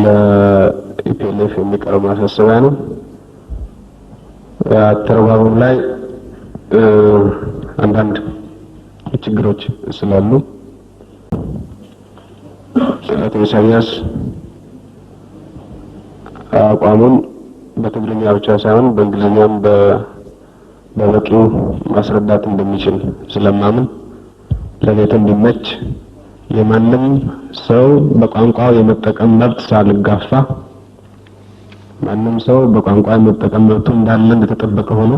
ለኢፒኤልኤፍ የሚቀርብ ማሳሰቢያ ነው። አተረጓጎም ላይ አንዳንድ ችግሮች ስላሉ አቶ ኢሳያስ አቋሙን በትግርኛ ብቻ ሳይሆን በእንግሊዝኛም በበቂ ማስረዳት እንደሚችል ስለማምን ለቤት እንዲመች የማንም ሰው በቋንቋው የመጠቀም መብት ሳልጋፋ ማንም ሰው በቋንቋው የመጠቀም መብቱ እንዳለ እንደተጠበቀ ሆኖ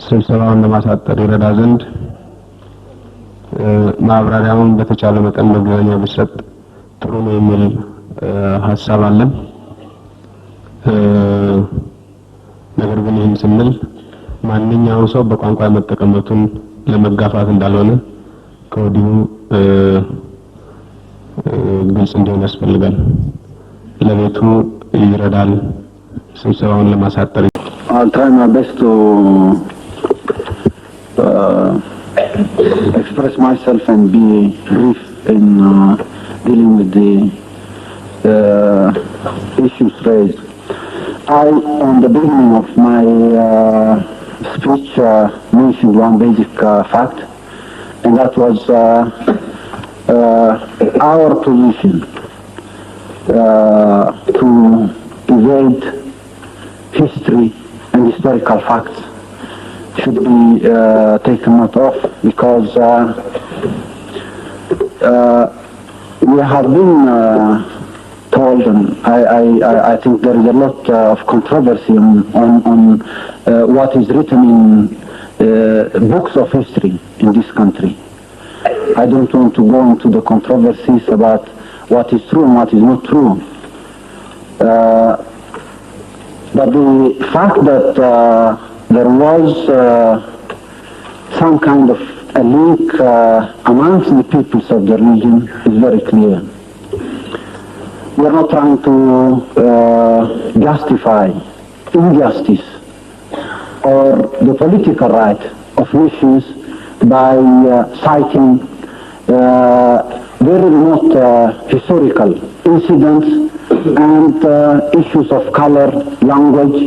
ስብሰባውን ለማሳጠር ይረዳ ዘንድ ማብራሪያውን በተቻለ መጠን በእንግሊዝኛ ቢሰጥ ጥሩ ነው የሚል ሐሳብ አለን። ነገር ግን ይህን ስንል ማንኛውም ሰው በቋንቋ የመጠቀም መብቱን ለመጋፋት እንዳልሆነ ከወዲሁ ግልጽ እንዲሆን ያስፈልጋል። ለቤቱ ይረዳል ስብሰባውን ለማሳጠር። I'll try my best to express myself and be brief in dealing with the issues raised. I, on the beginning of my speech, mentioned one basic fact, and that was our position to evade history and historical facts should be taken note of, because we have been told, and I think there is a lot of controversy on what is written in books of history in this country. I don't want to go into the controversies about what is true and what is not true. But the fact that there was some kind of a link amongst the peoples of the region is very clear. We are not trying to justify injustice or the political right of nations by citing very remote historical incidents and issues of color, language,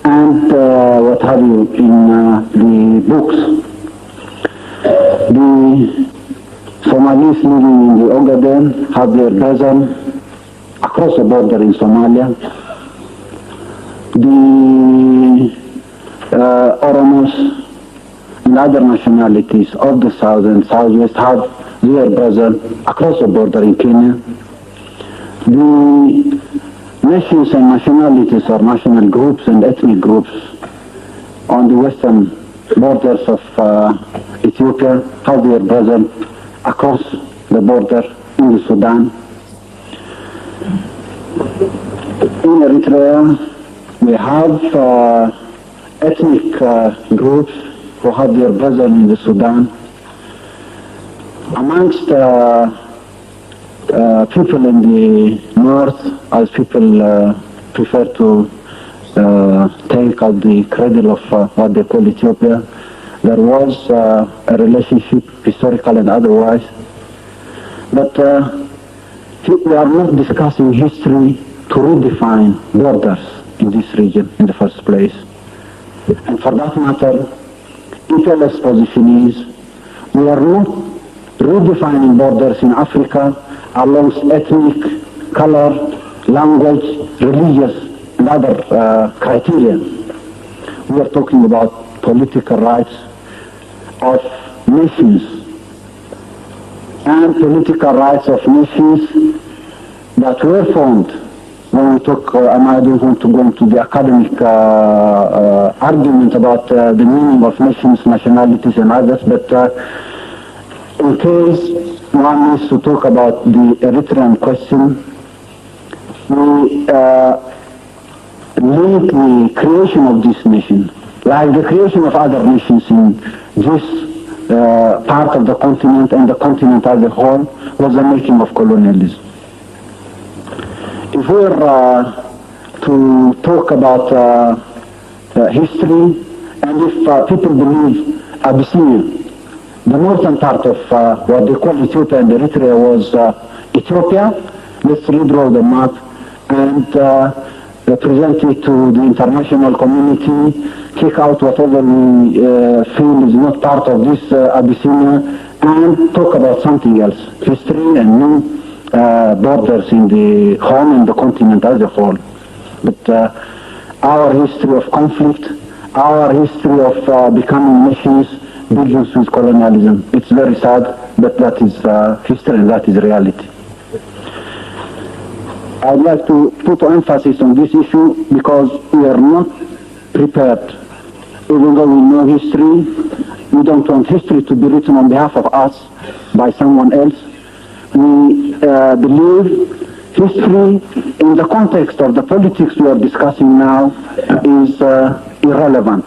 and what have you in the books. The Somalis living in the Ogaden have their brethren across the border in Somalia. The Oromos and other nationalities of the South and Southwest have their brethren across the border in Kenya. The nations and nationalities or national groups and ethnic groups on the western borders of Ethiopia have their brethren across the border in the Sudan. In Eritrea, we have ethnic groups who have their brethren in the Sudan. Amongst people in the north, as people prefer to take out the cradle of what they call Ethiopia, there was a relationship, historical and otherwise. But we are not discussing history to redefine borders in this region in the first place. And for that matter, EPLF's position is we are not redefining borders in Africa along ethnic, color, language, religious, and other criteria. We are talking about political rights of nations, and political rights of nations that were formed when we talk, I don't want to go into the academic argument about the meaning of nations, nationalities, and others, but in case one needs to talk about the Eritrean question, we link the creation of this nation, like the creation of other nations in this part of the continent and the continent as a whole, was the making of colonialism. If we're to talk about history, and if people believe Abyssinia, the northern part of what they call Ethiopia and Eritrea was Ethiopia, let's redraw the map and present it to the international community, kick out whatever we feel is not part of this Abyssinia, and talk about something else, history and new borders in the whole and the continent as a whole. But our history of conflict, our history of becoming nations begins with colonialism. It's very sad, but that is history and that is reality. I'd like to put emphasis on this issue because we are not prepared. Even though we know history, we don't want history to be written on behalf of us by someone else. We believe history in the context of the politics we are discussing now is irrelevant.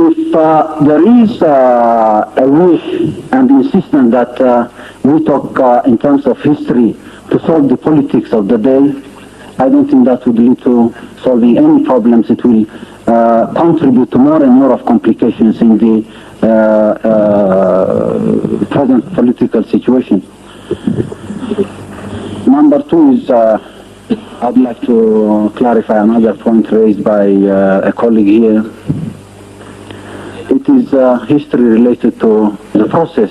If there is a wish and insistence that we talk in terms of history to solve the politics of the day, I don't think that would lead to solving any problems. It will contribute to more and more of complications in the present political situation. Number two is, I'd like to clarify another point raised by a colleague here. It is history related to the process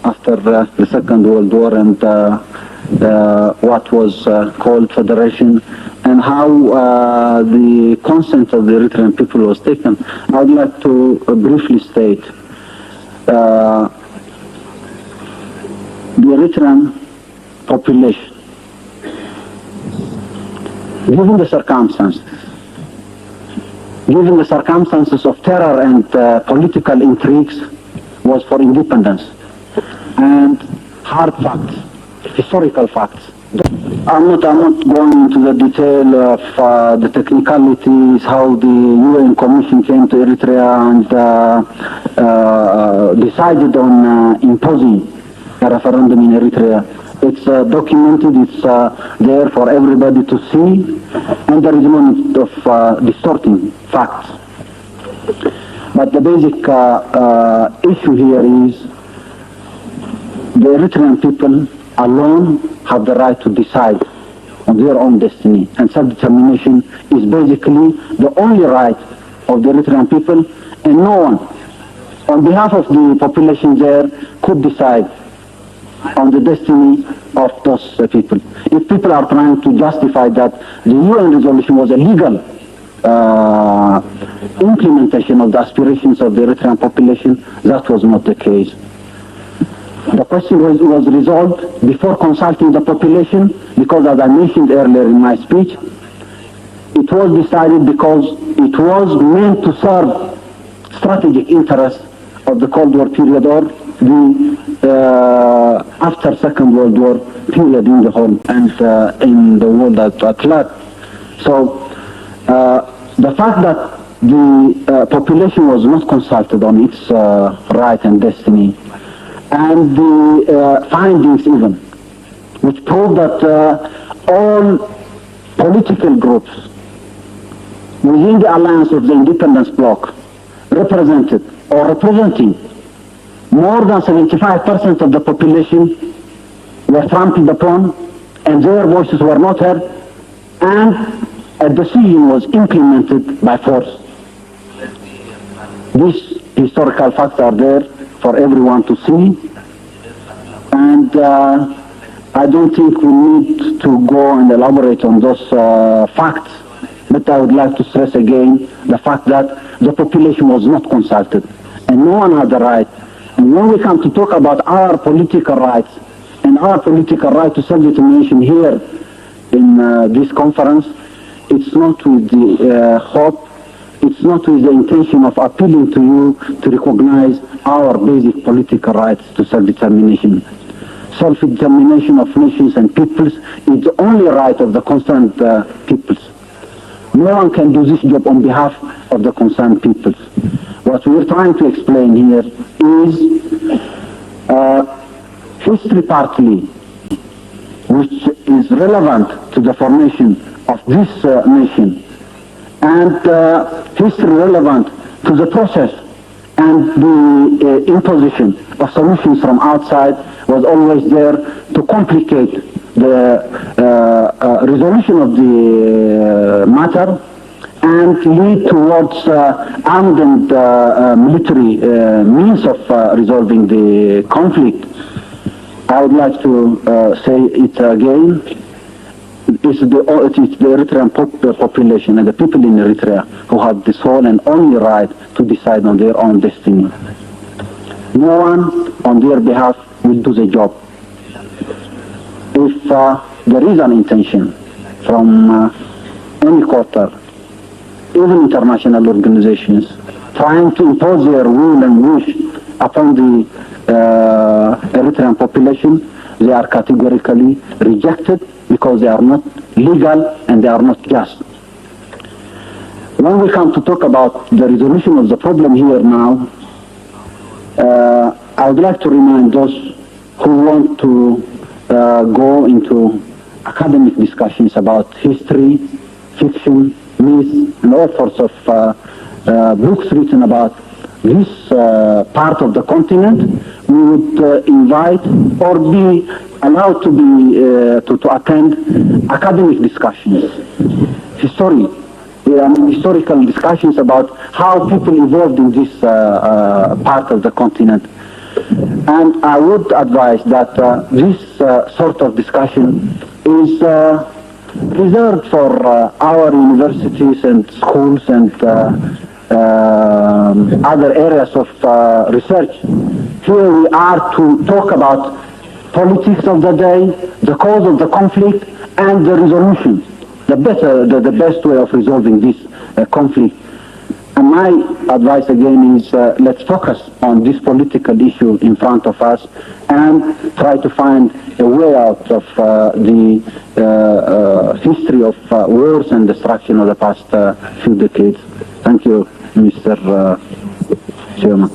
after the Second World War and what was called federation and how the consent of the Eritrean people was taken. I would like to briefly state the Eritrean population, given the circumstances of terror and political intrigues, was for independence. And hard facts, historical facts. I'm not going into the detail of the technicalities, how the UN Commission came to Eritrea and decided on imposing a referendum in Eritrea. It's documented, it's there for everybody to see, and there is no need of distorting facts. But the basic issue here is the Eritrean people alone have the right to decide on their own destiny, and self-determination is basically the only right of the Eritrean people, and no one on behalf of the population there could decide on the destiny of those people. If people are trying to justify that the UN resolution was a legal implementation of the aspirations of the Eritrean population, that was not the case. The question was resolved before consulting the population because, as I mentioned earlier in my speech, it was decided because it was meant to serve strategic interests of the Cold War period or the after Second World War period in the whole and in the world at large. So the fact that the population was not consulted on its right and destiny, and the findings even, which prove that all political groups within the alliance of the independence bloc represented or representing more than 75% of the population were trampled upon and their voices were not heard, and a decision was implemented by force. These historical facts are there for everyone to see, and I don't think we need to go and elaborate on those facts, but I would like to stress again the fact that the population was not consulted and no one had the right. And when we come to talk about our political rights and our political right to self-determination here in this conference, it's not with the hope, it's not with the intention of appealing to you to recognize our basic political rights to self-determination. Self-determination of nations and peoples is the only right of the concerned peoples. No one can do this job on behalf of the concerned peoples. What we're trying to explain here is history partly, which is relevant to the formation of this nation, and history relevant to the process and the imposition of solutions from outside was always there to complicate the resolution of the matter and lead towards armed and military means of resolving the conflict. I would like to say it again. It's the Eritrean population and the people in Eritrea who have the sole and only right to decide on their own destiny. No one on their behalf will do the job. If there is an intention from any quarter, even international organizations, trying to impose their will and wish upon the Eritrean population, they are categorically rejected because they are not legal and they are not just. When we come to talk about the resolution of the problem here now, I would like to remind those who want to go into academic discussions about history, fiction, myths, and all sorts of books written about this part of the continent. We would invite or be allowed to be to attend academic discussions, historical discussions about how people evolved in this part of the continent. And I would advise that this sort of discussion is reserved for our universities and schools and other areas of research. Here we are to talk about politics of the day, the cause of the conflict, and the resolution, the best way of resolving this conflict. And my advice again is let's focus on this political issue in front of us and try to find a way out of the history of wars and destruction of the past few decades. Thank you, Mr. Chairman.